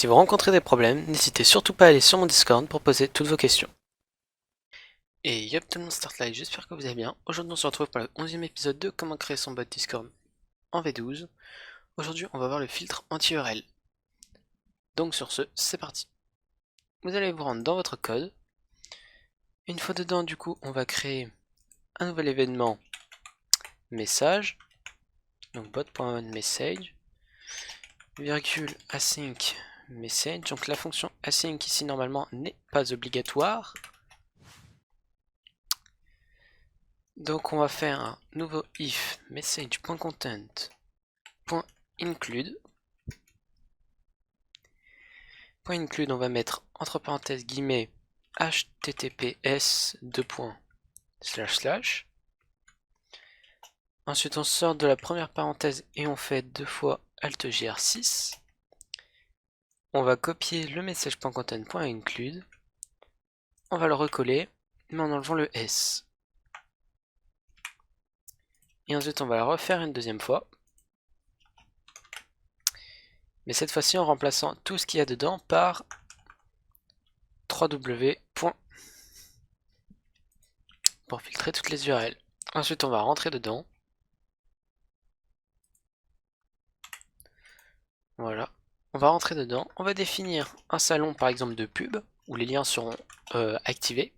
Si vous rencontrez des problèmes, n'hésitez surtout pas à aller sur mon Discord pour poser toutes vos questions. Et yop tout le monde, Start Live, j'espère que vous allez bien. Aujourd'hui on se retrouve pour le 11e épisode de comment créer son bot Discord en V12. Aujourd'hui on va voir le filtre anti-URL. Donc sur ce, c'est parti. Vous allez vous rendre dans votre code. Une fois dedans du coup on va créer un nouvel événement message. Donc bot.message virgule async message. Donc la fonction async ici normalement n'est pas obligatoire. Donc on va faire un nouveau if message.content.include. .include, on va mettre entre parenthèses guillemets https : Ensuite on sort de la première parenthèse et on fait 2 fois alt gr6. On va copier le message.content.include. On va le recoller mais en enlevant le s. Et ensuite on va la refaire une deuxième fois. Mais cette fois-ci en remplaçant tout ce qu'il y a dedans par www. Pour filtrer toutes les URL. Ensuite on va rentrer dedans. Voilà. On va rentrer dedans. On va définir un salon par exemple de pub où les liens seront activés.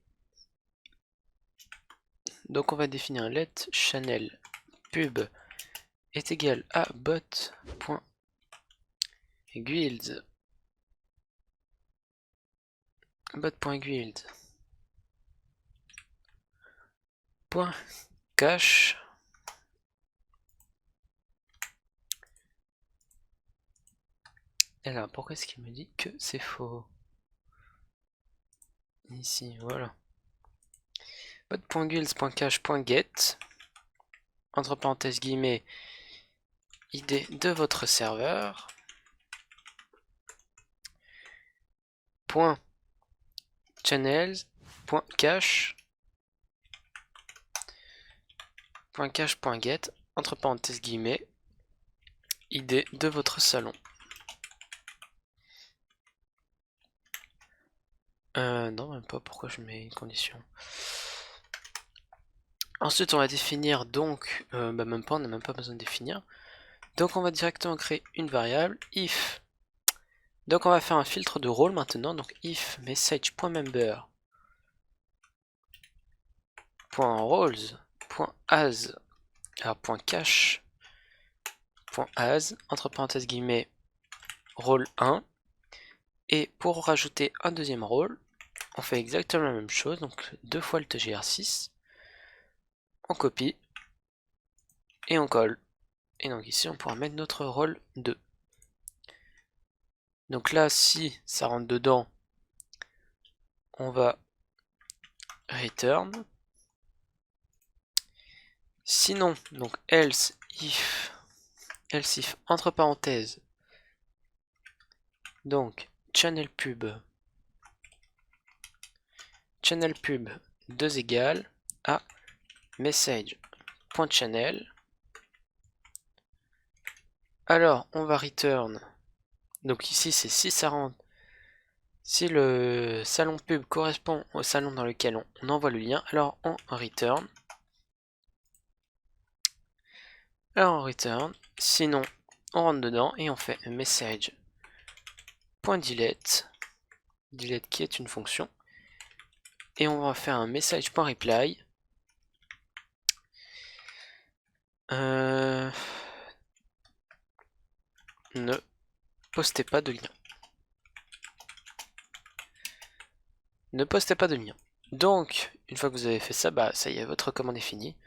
Donc on va définir let channel pub est égal à bot.guild .cache et là pourquoi est-ce qu'il me dit que c'est faux? Ici voilà. Bot.guilds.cache.get entre parenthèses guillemets ID de votre serveur .channels.cache .cache.get entre parenthèses guillemets ID de votre salon. Non, même pas, pourquoi je mets une condition. Ensuite on va définir donc, même pas, on n'a même pas besoin de définir. Donc on va directement créer une variable if. Donc on va faire un filtre de rôle maintenant, donc if message.member .roles.as alors .cache .as entre parenthèses guillemets rôle 1. Et pour rajouter un deuxième rôle, on fait exactement la même chose, donc 2 fois le tgr6, on copie et on colle. Et donc ici on pourra mettre notre rôle 2. Donc là si ça rentre dedans, on va return. Sinon, donc else if entre parenthèses, donc channel pub 2 égale à message.channel. Alors on va return, donc ici c'est si ça rentre, si le salon pub correspond au salon dans lequel on envoie le lien, alors on return. Alors on return, sinon on rentre dedans et on fait message.delete, delete qui est une fonction, et on va faire un message.reply. Ne postez pas de lien. Ne postez pas de lien. Donc, une fois que vous avez fait ça, bah ça y est, votre commande est finie.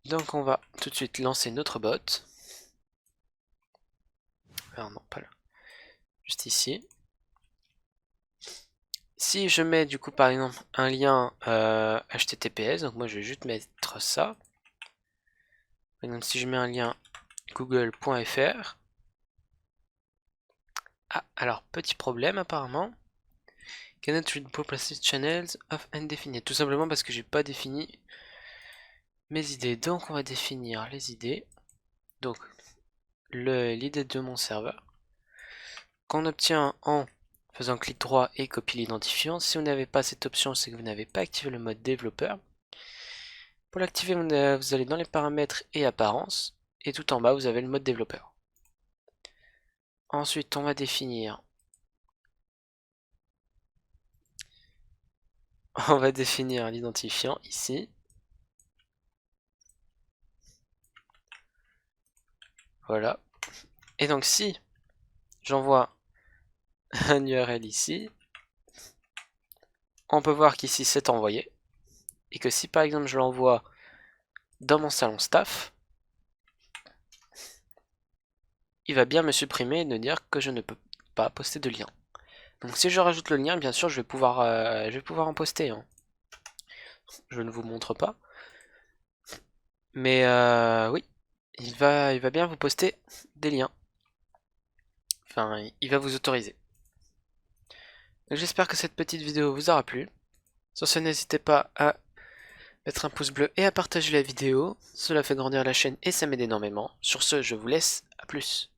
Donc on va tout de suite lancer notre bot. Alors non, pas là. Juste ici. Si je mets du coup par exemple un lien HTTPS, donc moi je vais juste mettre ça. Par exemple si je mets un lien google.fr. Ah, alors petit problème apparemment. Cannot read properties channels of undefined. Tout simplement parce que j'ai pas défini mes idées. Donc on va définir les idées. Donc l'idée de mon serveur. qu'on obtient en faisant clic droit et copier l'identifiant. Si vous n'avez pas cette option, c'est que vous n'avez pas activé le mode développeur. Pour l'activer, vous allez dans les paramètres et apparences, et tout en bas, vous avez le mode développeur. Ensuite, on va définir l'identifiant ici. Voilà. Et donc si j'envoie un URL ici, on peut voir qu'ici c'est envoyé. Et que si par exemple je l'envoie dans mon salon staff, il va bien me supprimer et me dire que je ne peux pas poster de lien. Donc si je rajoute le lien, bien sûr je vais pouvoir en poster. Hein. Je ne vous montre pas. Mais oui, il va bien vous poster des liens. Enfin, il va vous autoriser. J'espère que cette petite vidéo vous aura plu. Sur ce, n'hésitez pas à mettre un pouce bleu et à partager la vidéo. Cela fait grandir la chaîne et ça m'aide énormément. Sur ce, je vous laisse. À plus.